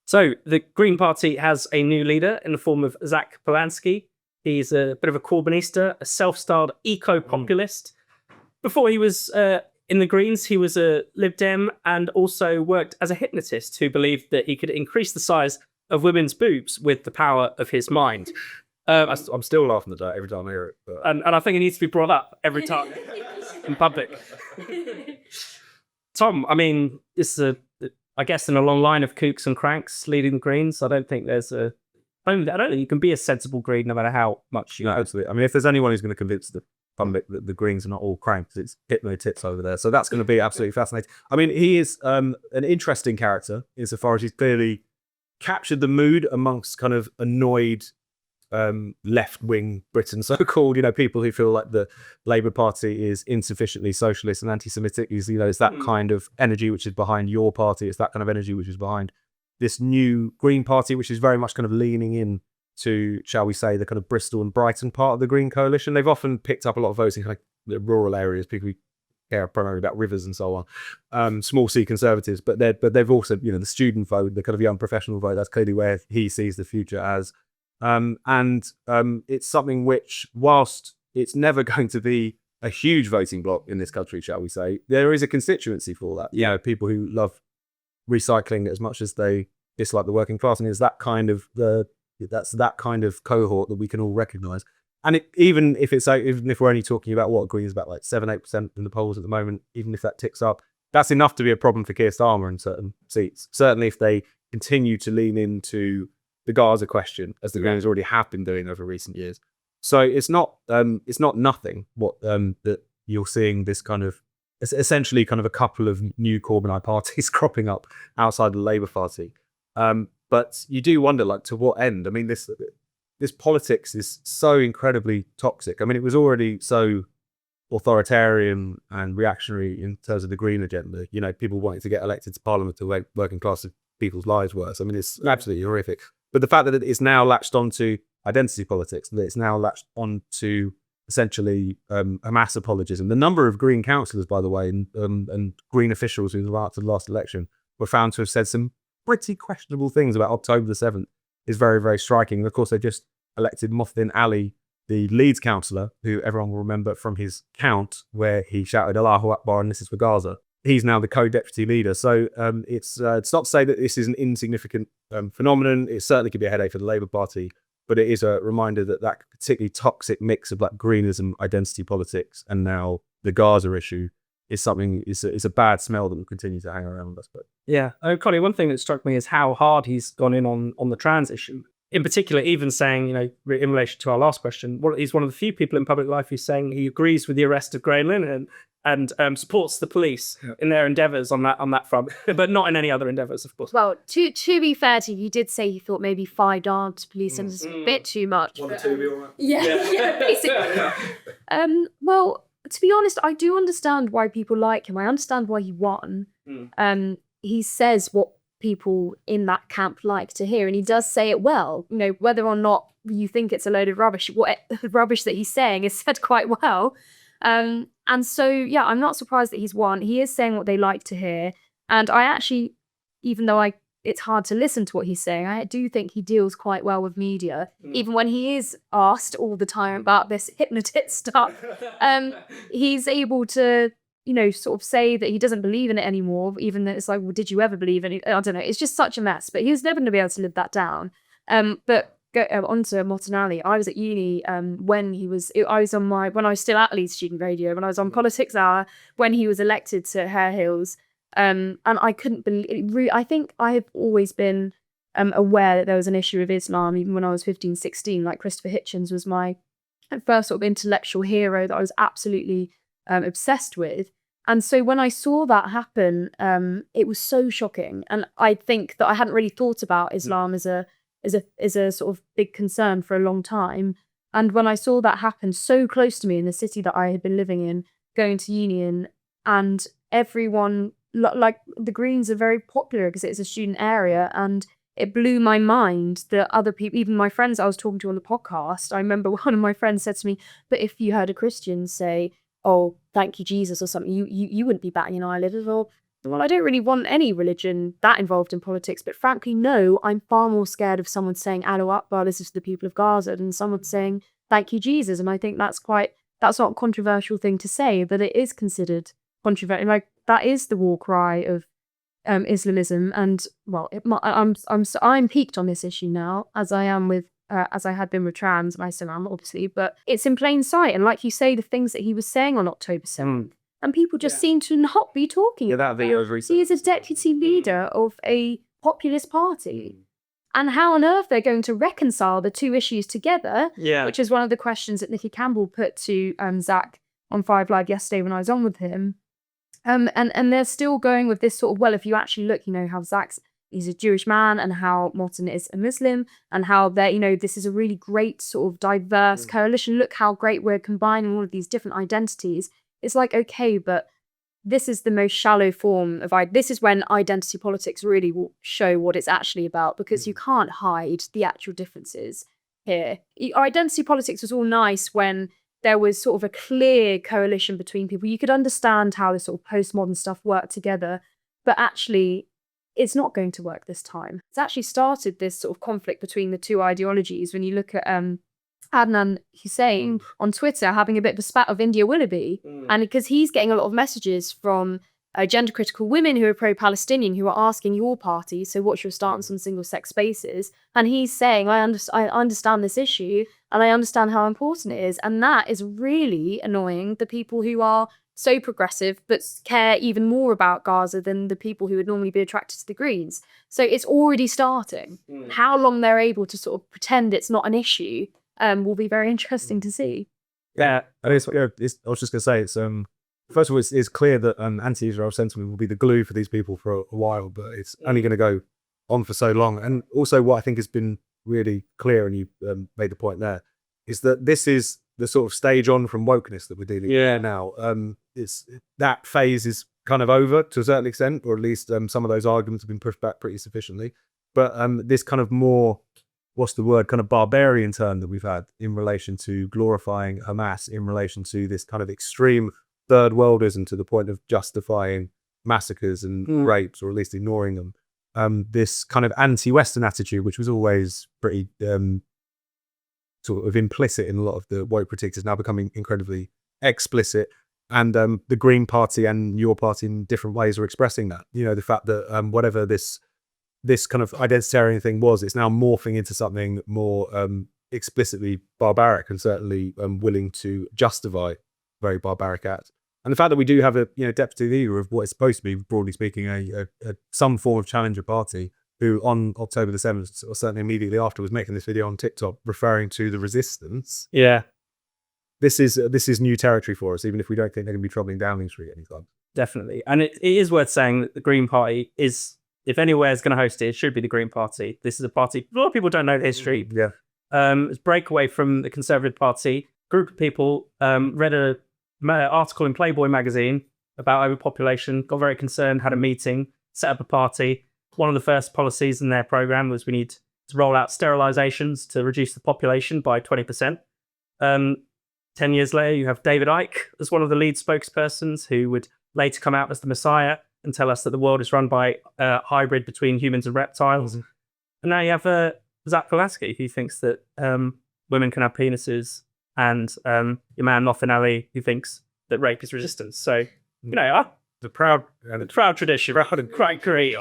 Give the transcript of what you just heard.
So the Green Party has a new leader in the form of Zack Polanski. He's a bit of a Corbynista, a self-styled eco-populist. Before he was in the Greens, he was a Lib Dem and also worked as a hypnotist who believed that he could increase the size of women's boobs with the power of his mind. I'm still laughing at that every time I hear it. But... And I think it needs to be brought up every time in public. Tom, I mean, this is I guess in a long line of kooks and cranks leading the Greens. I don't think there's I don't think you can be a sensible Green no matter how much you know. Absolutely. I mean, if there's anyone who's going to convince the public that the Greens are not all cranks, it's Hypno Tits over there. So that's going to be absolutely fascinating. I mean, he is an interesting character insofar as he's clearly captured the mood amongst kind of annoyed left-wing Britain, so-called, people who feel like the Labour Party is insufficiently socialist and anti-Semitic. It's that kind of energy which is behind your party. It's that kind of energy which is behind this new Green Party, which is very much kind of leaning in to, shall we say, the kind of Bristol and Brighton part of the Green coalition. They've often picked up a lot of votes in kind of the rural areas, people who care primarily about rivers and so on, small C Conservatives, but they've also, the student vote, the kind of young professional vote, that's clearly where he sees the future as. It's something which, whilst it's never going to be a huge voting bloc in this country, shall we say, there is a constituency for that. People who love recycling as much as they dislike the working class, and it's that kind of cohort that we can all recognise. And even if we're only talking about what Green's about like 7-8% in the polls at the moment, even if that ticks up, that's enough to be a problem for Keir Starmer in certain seats. Certainly, if they continue to lean into the Gaza question, as the Greens already have been doing over recent years. So it's not nothing what that you're seeing this kind of essentially kind of a couple of new Corbynite parties cropping up outside the Labour Party. But you do wonder, like, to what end? I mean, this politics is so incredibly toxic. I mean, it was already so authoritarian and reactionary in terms of the Green agenda. People wanting to get elected to Parliament to make working class people's lives worse. I mean, it's absolutely horrific. But the fact that it's now latched onto identity politics, that it's now latched onto essentially a mass apologism. The number of Green councillors, by the way, and Green officials who were after the last election were found to have said some pretty questionable things about October the 7th is very, very striking. And of course, they just elected Muhsin Ali, the Leeds councillor, who everyone will remember from his count where he shouted Allahu Akbar and this is for Gaza. He's now the co-deputy leader. So it's not to say that this is an insignificant phenomenon. It certainly could be a headache for the Labour Party, but it is a reminder that particularly toxic mix of like Greenism, identity politics, and now the Gaza issue is something, is a bad smell that will continue to hang around us. But yeah, Connie, one thing that struck me is how hard he's gone in on the trans issue. In particular, even saying, in relation to our last question, he's one of the few people in public life who's saying he agrees with the arrest of Grey Lynn and supports the police in their endeavours on that front, but not in any other endeavours, of course. Well, to be fair to you, he did say he thought maybe 5 armed police and it's a bit too much. 1 or 2 be all right? Yeah, basically. Well, to be honest, I do understand why people like him. I understand why he won. He says what people in that camp like to hear, and he does say it well. Whether or not you think it's a load of rubbish, what rubbish that he's saying is said quite well. And so, yeah, I'm not surprised that he's won. He is saying what they like to hear. And I actually, even though it's hard to listen to what he's saying, I do think he deals quite well with media, even when he is asked all the time about this hypnotist stuff. He's able to, sort of say that he doesn't believe in it anymore, even though it's like, well, did you ever believe in it? I don't know. It's just such a mess, but he was never going to be able to live that down. But on to Muhsin Ali. I was at uni when I was still at Leeds Student Radio, when I was on Politics Hour, when he was elected to Hare Hills. And I couldn't believe, I think I have always been aware that there was an issue with Islam, even when I was 15, 16, like Christopher Hitchens was my first sort of intellectual hero that I was absolutely obsessed with. And so when I saw that happen, it was so shocking. And I think that I hadn't really thought about Islam as a sort of big concern for a long time. And when I saw that happen so close to me in the city that I had been living in, going to uni in, and everyone, like the Greens are very popular because it's a student area, and it blew my mind that other people, even my friends I was talking to on the podcast, I remember one of my friends said to me, but if you heard a Christian say, oh, thank you, Jesus, or something, you wouldn't be batting an eyelid. Or well, I don't really want any religion that involved in politics, but frankly, no, I'm far more scared of someone saying, Allahu Akbar, this is the people of Gaza, than someone saying, thank you, Jesus. And I think that's not a controversial thing to say, but it is considered controversial. Like, that is the war cry of Islamism. And, well, I'm peaked on this issue now, as I am with, as I had been with trans, and I still am, obviously, but it's in plain sight. And like you say, the things that he was saying on October 7th, and people just seem to not be talking about that. He is a deputy leader of a populist party. And how on earth they're going to reconcile the two issues together, which is one of the questions that Nikki Campbell put to Zack on 5 Live yesterday when I was on with him. And they're still going with this sort of, well, if you actually look, how he's a Jewish man, and how Morton is a Muslim, and how they're, this is a really great sort of diverse coalition. Look how great we're combining all of these different identities. It's like, okay, but this is the most shallow form of this is when identity politics really will show what it's actually about, because you can't hide the actual differences here. Identity politics was all nice when there was sort of a clear coalition between people. You could understand how this sort of postmodern stuff worked together, but actually it's not going to work this time. It's actually started this sort of conflict between the two ideologies. When you look at Adnan Hussein on Twitter having a bit of a spat of India Willoughby, and because he's getting a lot of messages from gender critical women who are pro-Palestinian, who are asking your party, so what's your stance on single sex spaces? And he's saying, I understand this issue, and I understand how important it is. And that is really annoying the people who are so progressive but care even more about Gaza than the people who would normally be attracted to the Greens. So it's already starting. How long they're able to sort of pretend it's not an issue will be very interesting to see. Yeah, I was just going to say, it's first of all, it's clear that anti-Israel sentiment will be the glue for these people for a while, but it's only going to go on for so long. And also, what I think has been really clear, and you made the point there, is that this is the sort of stage on from wokeness that we're dealing with now. That phase is kind of over to a certain extent, or at least some of those arguments have been pushed back pretty sufficiently. But this kind of more, what's the word, kind of barbarian turn that we've had in relation to glorifying Hamas, in relation to this kind of extreme third worldism to the point of justifying massacres and rapes, or at least ignoring them. This kind of anti-Western attitude, which was always pretty sort of implicit in a lot of the woke critiques, is now becoming incredibly explicit. And the Green Party and your party in different ways are expressing that. The fact that whatever this kind of identitarian thing was, it's now morphing into something more explicitly barbaric, and certainly willing to justify very barbaric acts. And the fact that we do have a deputy leader of what is supposed to be, broadly speaking, a some form of challenger party, who on October the 7th, or certainly immediately after, was making this video on TikTok referring to the resistance. Yeah. This is new territory for us, even if we don't think they're going to be troubling Downing Street anytime. Definitely. And it is worth saying that the Green Party is, if anywhere is going to host it, it should be the Green Party. This is a party, a lot of people don't know the history. Yeah. It's a breakaway from the Conservative Party. A group of people read an article in Playboy magazine about overpopulation, got very concerned, had a meeting, set up a party. One of the first policies in their program was we need to roll out sterilizations to reduce the population by 20%. 10 years later, you have David Icke as one of the lead spokespersons, who would later come out as the Messiah and tell us that the world is run by a hybrid between humans and reptiles. And now you have Zack Polanski, who thinks that women can have penises, and your man Nothin Ali, who thinks that rape is resistance. So, the proud tradition. Proud and quite great.